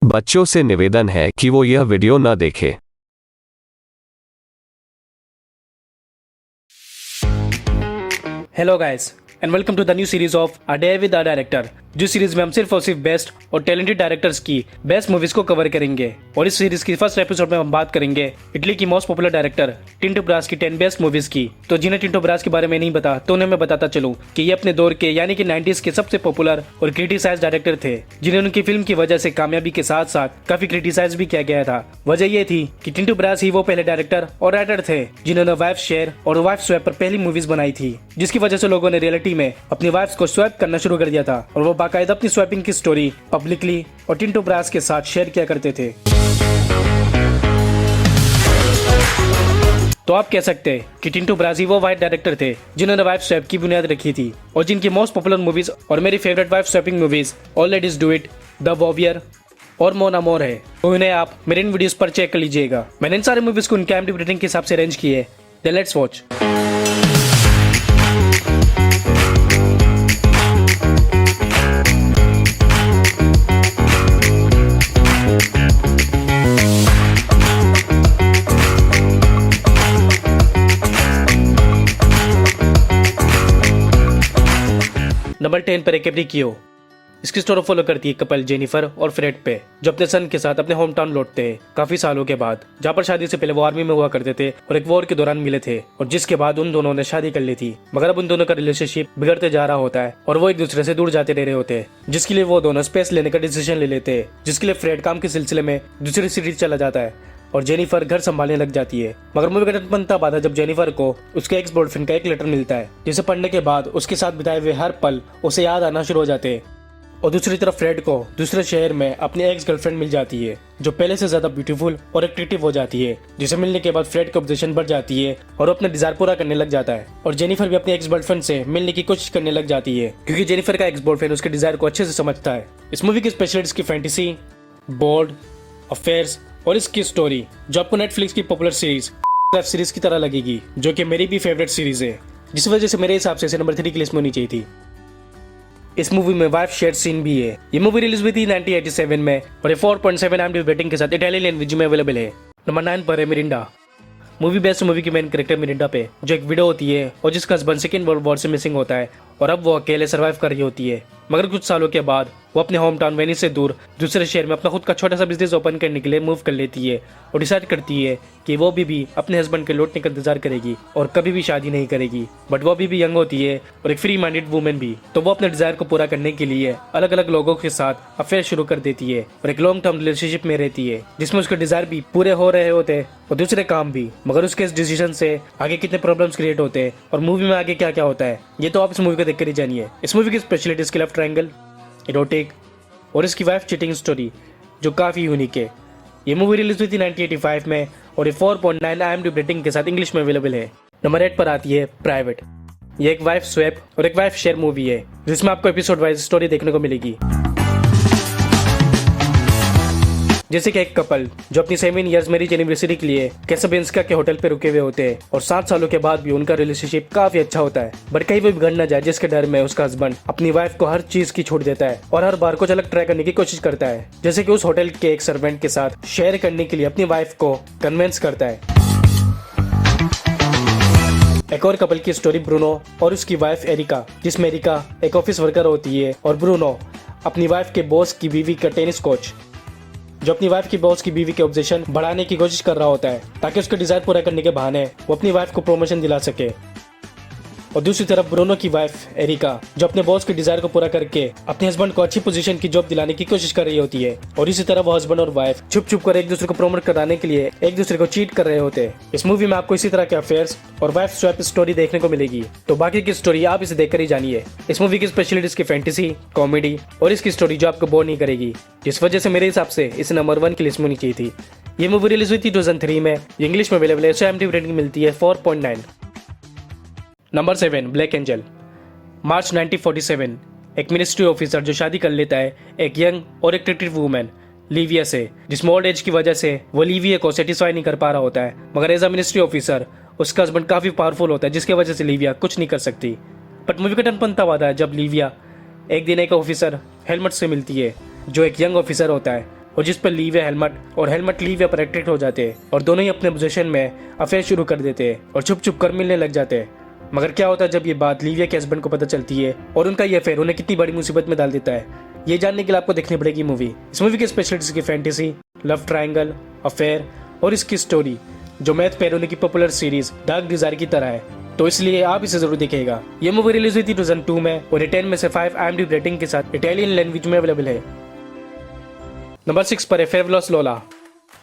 बच्चों से निवेदन है कि वो यह वीडियो न देखें। Hello guys and welcome to the new series of a day with a director. जिस सीरीज में हम सिर्फ और सिर्फ बेस्ट और टैलेंटेड डायरेक्टर्स की बेस्ट मूवीज को कवर करेंगे। और इस सीरीज की फर्स्ट एपिसोड में हम बात करेंगे इटली की most popular director Tinto Brass की 10 बेस्ट मूवीज की। तो जिन्हें टिंटो ब्रास के बारे में नहीं पता तो उन्हें मैं बताता चलूं कि ये अपने दौर के यानी कि 90s के सबसे पॉपुलर और क्रिटिसाइज डायरेक्टर थे, जिन्हें उनकी फिल्म की वजह से कामयाबी के साथ साथ काफी क्रिटिसाइज भी किया गया था। वजह ये थी कि टिंटो ब्रास ही वो पहले डायरेक्टर और राइटर थे जिन्होंने वाइफ शेयर और वाइफ स्वैप पर पहली मूवीज बनाई थी, जिसकी वजह से लोगों ने रियलिटी में अपनी वाइफ्स को स्वैप करना शुरू कर दिया था और वो बाकायदा अपनी स्वैपिंग की स्टोरी पब्लिकली और टिंटो ब्रास के साथ शेयर किया करते थे। तो आप कह सकते हैं कि टिंटो ब्रास ही वो वाइट डायरेक्टर थे जिन्होंने वाइफ स्वैप की बुनियाद रखी थी और जिनकी मोस्ट पॉपुलर मूवीज और मेरी favourite wife swapping movies all ladies do it, the warrior और मोन अमोर है। तो इन्हें आप मेरे इन वीडियोस पर चेक कर लीजिएगा। मैंने इन सारी मूवीज को उनके IMDb रेटिंग के हिसाब से अरेंज किए। Then let's watch. नंबर 10 पर कियो। इसकी स्टोरी फॉलो करती है कपल जेनिफर और फ्रेड पे, जो अपने सन के साथ अपने होम टाउन लौटते हैं काफी सालों के बाद, जहाँ पर शादी से पहले वो आर्मी में हुआ करते थे और एक वॉर के दौरान मिले थे और जिसके बाद उन दोनों ने शादी कर ली थी। मगर अब उन दोनों का रिलेशनशिप बिगड़ते जा रहा होता है और वो एक दूसरे से दूर जाते रह रहे होते हैं, जिसके लिए वो दोनों स्पेस लेने का डिसीजन ले लेते हैं, जिसके लिए फ्रेड काम के सिलसिले में दूसरी सिटी चला जाता है और जेनिफर घर संभालने लग जाती है। मगर मूवी का बनता बात है जब जेनिफर को उसके एक्स बॉयफ्रेंड का एक लेटर मिलता है, जिसे पढ़ने के बाद उसके साथ बिताए हुए हर पल उसे याद आना शुरू हो जाते हैं। और दूसरी तरफ फ्रेड को दूसरे शहर में अपनी एक्स गर्लफ्रेंड मिल जाती है जो पहले से ज्यादा ब्यूटीफुल और एट्रैक्टिव हो जाती है, जिसे मिलने के बाद फ्रेड की ऑब्सेशन बढ़ जाती है और वो अपना डिजायर पूरा करने लग जाता है। और जेनिफर भी अपने एक्स बॉयफ्रेंड से मिलने की कोशिश करने लग जाती है क्योंकि जेनिफर का एक्स बॉयफ्रेंड उसके डिजायर को अच्छे से समझता है। इस मूवी की स्पेशलिटी की फैंटेसी, बोल्ड अफेयर्स और इसकी स्टोरी जो आपको नेटफ्लिक्स की पॉपुलर सीरीज वेब सीरीज की तरह लगेगी, जो कि मेरी भी फेवरेट सीरीज है, जिस वजह से मेरे हिसाब से इसे नंबर 3 की लिस्ट में होनी चाहिए थी। इस मूवी में वाइफ शेयर सीन भी है। ये मूवी रिलीज हुई थी 1987 में और 4.7 IMDb रेटिंग के साथ इटालियन लैंग्वेज में अवेलेबल है। नंबर 9 पर है मिरिंडा। मूवी बेस्ट मूवी की मेन कैरेक्टर मिरिंडा पे, जो एक विडो होती है और जिसका हस्बैंड सेकेंड वर्ल्ड वॉर से मिसिंग होता है और अब वो अकेले सर्वाइव कर रही होती है। मगर कुछ सालों के बाद वो अपने होम टाउन वेनिस से दूर दूसरे शहर में अपना खुद का छोटा सा बिजनेस ओपन करने के लिए मूव कर लेती है और डिसाइड करती है कि वो भी अपने हस्बैंड के लौटने का इंतजार करेगी और कभी भी शादी नहीं करेगी। बट वो भी यंग होती है और एक फ्री माइंडेड वुमेन भी, तो वो अपने डिजायर को पूरा करने के लिए अलग अलग लोगों के साथ अफेयर शुरू कर देती है और एक लॉन्ग टर्म रिलेशनशिप में रहती है जिसमें उसके डिजायर भी पूरे हो रहे होते हैं और दूसरे काम भी। मगर उसके इस डिसीजन से आगे कितने प्रॉब्लम्स क्रिएट होते हैं और मूवी में आगे क्या क्या होता है ये तो आप इस मूवी को देखकर ही जानिए। इस मूवी की स्पेशलिटी इसकी लव ट्रायंगल, इरोटिक और इसकी वाइफ चीटिंग स्टोरी जो काफी यूनिक है। ये मूवी रिलीज हुई थी 1985 में और ये 4.9 IMDb रेटिंग के साथ इंग्लिश में अवेलेबल है। नंबर 8 पर आती है प्राइवेट। ये एक वाइफ स्वैप और एक वाइफ शेयर मूवी है जिसमें आपको एपिसोड वाइज स्टोरी देखने को मिलेगी। जैसे कि एक कपल जो अपनी 7 इयर्स मैरिज एनिवर्सरी के लिए कैसाब्लांका के होटल पे रुके हुए होते हैं और 7 सालों के बाद भी उनका रिलेशनशिप काफी अच्छा होता है, बट कहीं भी बिगड़ न जाए जिसके डर में उसका हस्बैंड अपनी वाइफ को हर चीज की छूट देता है और हर बार कुछ अलग ट्राई करने की कोशिश करता है, जैसे कि उस होटल के एक सर्वेंट के साथ शेयर करने के लिए अपनी वाइफ को कन्विंस करता है। एक और कपल की स्टोरी ब्रूनो और उसकी वाइफ एरिका, जिसमें एरिका एक ऑफिस वर्कर होती है और ब्रूनो अपनी वाइफ के बॉस की बीवी का टेनिस कोच, जो अपनी वाइफ की बॉस की बीवी के ऑब्जेक्शन बढ़ाने की कोशिश कर रहा होता है ताकि उसके डिजायर पूरा करने के बहाने वो अपनी वाइफ को प्रमोशन दिला सके। और दूसरी तरफ ब्रूनो की वाइफ एरिका जो अपने बॉस के डिजायर को पूरा करके अपने हस्बैंड को अच्छी पोजीशन की जॉब दिलाने की कोशिश कर रही होती है और इसी तरह वो हस्बैंड और वाइफ छुप छुप कर एक दूसरे को प्रमोट कराने के लिए एक दूसरे को चीट कर रहे होते हैं। इस मूवी में आपको इसी तरह के अफेयर्स और वाइफ स्वैप स्टोरी देखने को मिलेगी, तो बाकी की स्टोरी आप इसे देखकर ही जानिए। इस मूवी की स्पेशलिटी की फैंटेसी, कॉमेडी और इसकी स्टोरी जो आपको बोर नहीं करेगी, जिस वजह से मेरे हिसाब से इसे नंबर 1 की लिस्ट में होनी चाहिए थी। ये मूवी रिलीज हुई थी 2003 में, इंग्लिश में अवेलेबल है, IMDb रेटिंग मिलती है 4.9। Number 7 black angel. मार्च 1947 एक मिनिस्ट्री ऑफिसर जो शादी कर लेता है एक यंग और एट्रैक्टिव वुमेन लिविया से, जिसमें ओल्ड एज की वजह से वो लिविया को सेटिस्फाई नहीं कर पा रहा होता है। मगर एज अ मिनिस्ट्री ऑफिसर उसका हस्बैंड काफी पावरफुल होता है जिसकी वजह से लिविया कुछ नहीं कर सकती। बट मूवी का टर्न बनता है जब लिविया एक दिन एक ऑफिसर हेलमेट से मिलती है जो एक यंग ऑफिसर होता है और जिस पर लीव या हेलमेट और हेलमेट लीव या पर अट्रैक्ट हो जाते हैं और दोनों ही अपने पोजीशन में अफेयर शुरू कर देते हैं और छुप छुप कर मिलने लग जाते हैं। मगर क्या होता है जब ये बात लीविया के हस्बैंड को पता चलती है और उनका ये अफेयर उन्हें कितनी बड़ी मुसीबत में डाल देता है। ये जानने के लिए आपको देखनी पड़ेगी मूवी। इस मूवी की स्पेशलिटी की फैंटेसी, लव ट्रायंगल, अफेयर और इसकी स्टोरी जो मैथ पेरोने की पॉपुलर सीरीज डार्क डिजायर की तरह है, तो इसलिए आप इसे जरूर देखिएगा। ये मूवी रिलीज हुई थी 2002 में और 10 में से 5 IMDb रेटिंग के साथ इटालियन लैंग्वेज में अवेलेबल है। नंबर 6 पर है फेवलस लोला।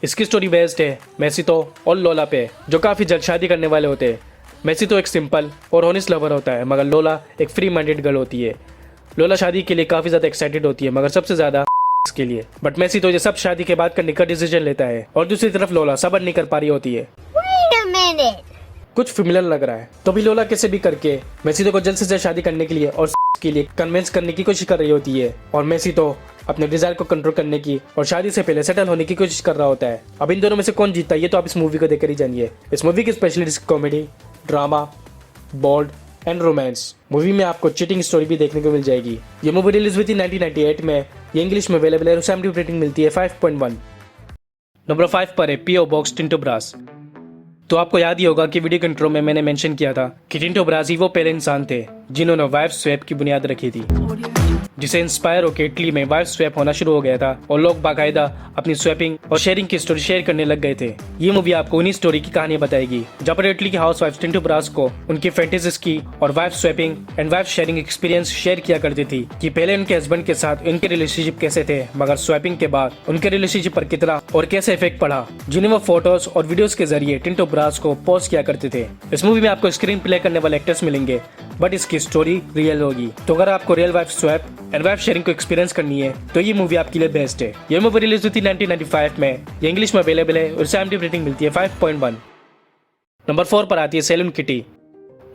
इसकी स्टोरी बेस्ड है मैसितो और लोला पे, जो काफी जल्द शादी करने वाले होते हैं। मैसितो एक सिंपल और ऑनेस्ट लवर होता है, मगर लोला एक फ्री माइंडेड गर्ल होती है। लोला शादी के लिए काफी ज्यादा एक्साइटेड होती है, मगर सबसे ज्यादा के लिए। बट मैसितो ये सब शादी के बाद करने का डिसीजन लेता है और दूसरी तरफ लोला सब्र नहीं कर पा रही होती है। कुछ फिमिलर लग रहा है, तो भी लोला कैसे भी करके मैसितो को जल्द से जल्द शादी करने के लिए और के लिए कन्विंस करने की कोशिश कर रही होती है। और मैसितो अपने डिजायर को कंट्रोल करने की और शादी से पहले सेटल होने की कोशिश कर रहा होता है। अब इन दोनों में से कौन जीतता है ये तो आप इस मूवी को देखकर ही जानिए। इस मूवी की speciality comedy, drama, bold and romance. Movie में आपको चीटिंग स्टोरी भी देखने को मिल जाएगी। ये मूवी रिलीज हुई थी 1998 में। ये इंग्लिश में अवेलेबल है और IMDb रेटिंग मिलती है 5.1। नंबर 5 पर है पीओ बॉक्स टिंटो ब्रास। तो आपको याद ही होगा कि वीडियो के इंट्रो में मैंने मेंशन किया था कि टिंटो ब्रास ही वो पहले इंसान थे जिन्होंने वाइफ स्वैप की बुनियाद रखी थी, जिसे इंस्पायर होकर इटली में वाइफ स्वैप होना शुरू हो गया था और लोग बाकायदा अपनी स्वैपिंग और शेयरिंग की स्टोरी शेयर करने लग गए थे। ये मूवी आपको उन्हीं स्टोरी की कहानी बताएगी जहाँ पर इटली की हाउस वाइफ टिंटो ब्रास को उनकी फैंटेसीज की और wife swapping and wife sharing experience share किया करती थी कि पहले उनके हस्बैंड के साथ उनके रिलेशनशिप कैसे थे, मगर स्वैपिंग के बाद उनके रिलेशनशिप पर कितना और कैसे इफेक्ट पड़ा, जिन्हें वो फोटोज और वीडियोस के जरिए टिंटो ब्रास को पोस्ट किया करते थे। इस मूवी में आपको स्क्रीन प्ले करने वाले एक्टर्स मिलेंगे, बट इसकी स्टोरी रियल होगी। तो अगर आपको real wife swap and wife sharing को एक्सपीरियंस करनी है तो ये मूवी आपके लिए बेस्ट है। ये मूवी रिलीज हुई थी 1995 में। ये इंग्लिश में अवेलेबल है और IMDb रेटिंग मिलती है 5.1। नंबर 4 पर आती है सेलून किटी।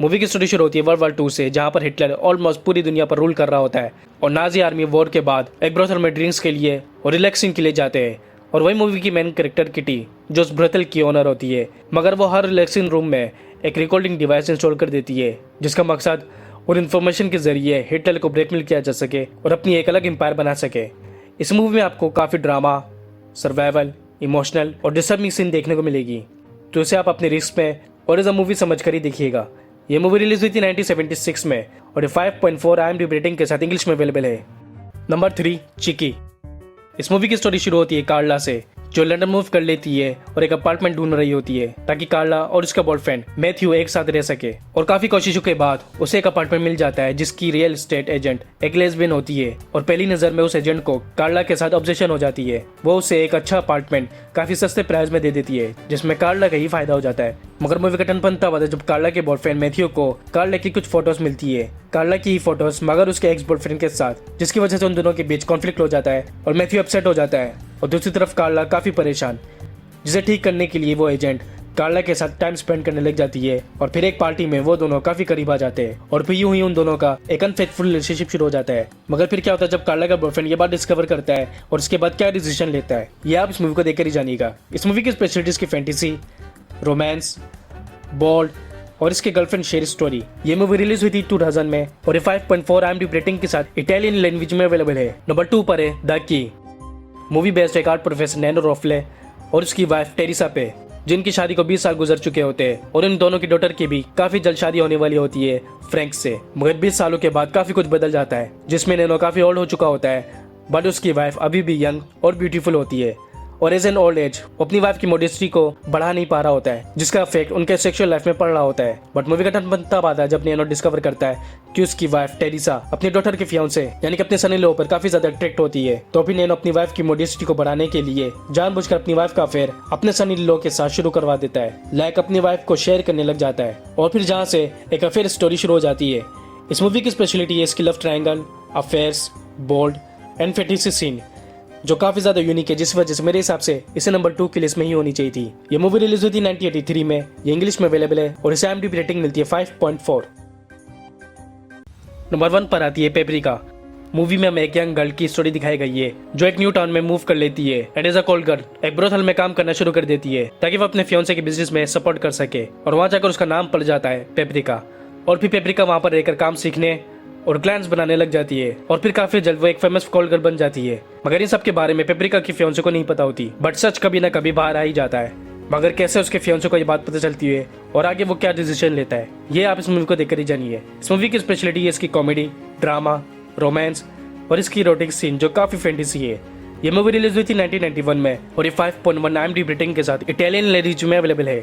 मूवी की स्टोरी शुरू होती है वर्ल्ड वॉर 2 से, जहां पर हिटलर ऑलमोस्ट पूरी दुनिया पर रूल कर रहा होता है और नाजी आर्मी वॉर के बाद एक ब्रोथल में ड्रिंक्स के लिए और रिलैक्सिंग के लिए जाते हैं। और वही मूवी की मेन कैरेक्टर किटी जो उस ब्रोथल की ओनर होती है, मगर वो हर रिलैक्सिंग रूम में एक रिकॉर्डिंग डिवाइस इंस्टॉल कर देती है जिसका मकसद और इन्फॉर्मेशन के जरिए हिटलर को ब्लैकमेल किया जा सके और अपनी एक अलग एम्पायर बना सके। इस मूवी में आपको काफ़ी ड्रामा, सर्वाइवल, इमोशनल और डिस्टर्बिंग सीन देखने को मिलेगी, तो इसे आप अपने रिस्क में और एज अ मूवी समझ कर ही देखिएगा। ये मूवी रिलीज हुई थी 1976 में और 5.4 IMDb रेटिंग के साथ इंग्लिश में अवेलेबल है। नंबर 3 चिकी। इस मूवी की स्टोरी शुरू होती है कार्ला से, जो लंदन मूव कर लेती है और एक अपार्टमेंट ढूंढ रही होती है ताकि कार्ला और उसका बॉयफ्रेंड मैथ्यू एक साथ रह सके। और काफी कोशिशों के बाद उसे एक अपार्टमेंट मिल जाता है जिसकी रियल एस्टेट एजेंट एक लेस्बियन होती है और पहली नजर में उस एजेंट को कार्ला के साथ ऑब्सेशन हो जाती है। वो उसे एक अच्छा अपार्टमेंट काफी सस्ते प्राइस में दे देती है जिसमें कार्ला का ही फायदा हो जाता है। मगर मूवी का टर्न बनता हुआ जब कार्ला के बॉयफ्रेंड मैथ्यू को कार्ला की कुछ फोटोज मिलती है, कार्ला की ही फोटोज मगर उसके एक्स बॉयफ्रेंड के साथ, जिसकी वजह से उन दोनों के बीच कॉन्फ्लिक्ट हो जाता है और मैथ्यू अपसेट हो जाता है। और दूसरी तरफ कार्ला काफी परेशान, जिसे ठीक करने के लिए वो एजेंट कार्ला के साथ टाइम स्पेंड करने लग जाती है और फिर एक पार्टी में वो दोनों काफी करीब आ जाते हैं और फिर यूं ही उन दोनों का एक अनफेथफुल रिलेशनशिप शुरू हो जाता है। मगर फिर क्या होता है जब कार्ला का बॉयफ्रेंड ये बात डिस्कवर करता है और उसके बाद क्या डिसीजन लेता है ये आप इस मूवी को देखकर ही जानिएगा। इस मूवी की स्पेशलिटीज की फैंटेसी, रोमांस, बोल्ड और इसके गर्लफ्रेंड शेयर स्टोरी। ये मूवी रिलीज हुई थी 2000 में और 5.4 IMDb रेटिंग के साथ इटालियन लैंग्वेज में अवेलेबल है। नंबर 2 पर है द की। मूवी बेस्ड एक आर्ट प्रोफेसर नैनो रोफले और उसकी वाइफ टेरिसा पे, जिनकी शादी को 20 साल गुजर चुके होते हैं और इन दोनों की डॉटर की भी काफी जल्द शादी होने वाली होती है फ्रैंक से। मगर 20 सालों के बाद काफी कुछ बदल जाता है जिसमें नैनो काफी ओल्ड हो चुका होता है, बट उसकी वाइफ अभी भी यंग और ब्यूटीफुल होती है और एज एन ओल्ड एज अपनी वाइफ की मॉडेस्टी को बढ़ा नहीं पा रहा होता है, जिसका इफेक्ट उनके सेक्सुअल लाइफ में पड़ रहा होता है। बट मूवी का टर्न बनता आता है जब नैनो डिस्कवर करता है कि उसकी वाइफ टेरिसा अपनी डॉटर के फियांसे यानी कि अपने सन इन लॉ पर काफी ज्यादा अट्रैक्ट होती है। तो फिर नैनो अपनी वाइफ की मॉडेस्टी को बढ़ाने के लिए जानबूझकर अपनी वाइफ का अफेयर अपने सन इन लॉ के साथ शुरू करवा देता है, लाइक अपनी वाइफ को शेयर करने लग जाता है और फिर जहाँ से एक अफेयर स्टोरी शुरू हो जाती है। इस मूवी की स्पेशलिटी है इसकी love triangle, affairs, bold and फेटिसी सीन, जो काफी ज्यादा यूनिक है, जिस वजह से मेरे हिसाब से इसे नंबर 2 की लिस्ट में ही होनी चाहिए थी। ये मूवी रिलीज हुई थी 1983 में। ये इंग्लिश में अवेलेबल है और इसे IMDb रेटिंग मिलती है 5.4। नंबर 1 पर आती है पेपरिका। मूवी में हमें एक यंग गर्ल की स्टोरी दिखाई गई है जो एक न्यू टाउन में मूव कर लेती है and as a call girl एक ब्रोथल में काम करना शुरू कर देती है ताकि वो अपने फियांसे के बिजनेस में सपोर्ट कर सके। और वहां जाकर उसका नाम पड़ जाता है पेपरिका और फिर पेपरिका वहां पर रहकर काम सीखने और क्लैंस बनाने लग जाती है और फिर काफी जल्द वो एक फेमस कॉल गर्ल बन जाती है। मगर इन सब के बारे में पेपरिका की फियांसे को नहीं पता होती, बट सच कभी ना कभी बाहर आ ही जाता है। मगर कैसे उसके फियांसे को ये बात पता चलती है और आगे वो क्या डिसीजन लेता है, ये आप इस मूवी को देखकर ही जानिए। इस मूवी की स्पेशलिटी है इसकी कॉमेडी, ड्रामा, रोमांस और इसकी इरोटिक सीन जो काफी फैंटेसी है। ये मूवी रिलीज हुई थी 1991 में और ये 5.1 IMDb रेटिंग के साथ इटालियन लैंग्वेज में अवेलेबल है।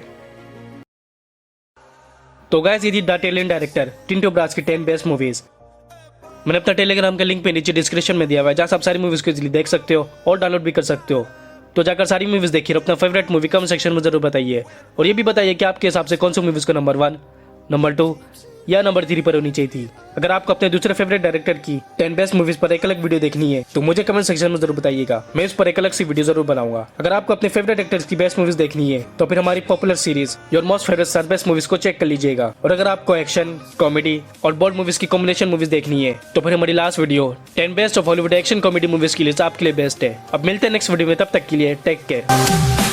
तो गाइस, ये थी the Italian director Tinto Brass की 10 बेस्ट मूवीज। मैंने अपना टेलीग्राम का लिंक पे नीचे डिस्क्रिप्शन में दिया हुआ है, जहाँ आप सारी मूवीज को इजीली देख सकते हो और डाउनलोड भी कर सकते हो। तो जाकर सारी मूवीज देखिए और अपना फेवरेट मूवी कमेंट सेक्शन में जरूर बताइए और ये भी बताइए कि आपके हिसाब से कौन सी मूवीज को नंबर 1, नंबर 2 या नंबर 3 पर होनी चाहिए थी। अगर आपको अपने दूसरे फेवरेट डायरेक्टर की 10 बेस्ट मूवीज पर एक अलग वीडियो देखनी है तो मुझे कमेंट सेक्शन में जरूर बताइएगा, मैं इस पर एक अलग सी वीडियो जरूर बनाऊंगा। अगर आपको अपने फेवरेट एक्टर्स की बेस्ट मूवीज देखनी है तो फिर हमारी popular series your most favourite 7 best movies को चेक कर लीजिएगा। और अगर आपको एक्शन, कॉमेडी और बॉलीवुड मूवीज की कॉम्बिनेशन मूवीज देखनी है तो फिर हमारी last video 10 best of Hollywood action comedy movies की लिस्ट आपके लिए बेस्ट है। अब मिलते हैं नेक्स्ट वीडियो में, तब तक के लिए टेक केयर।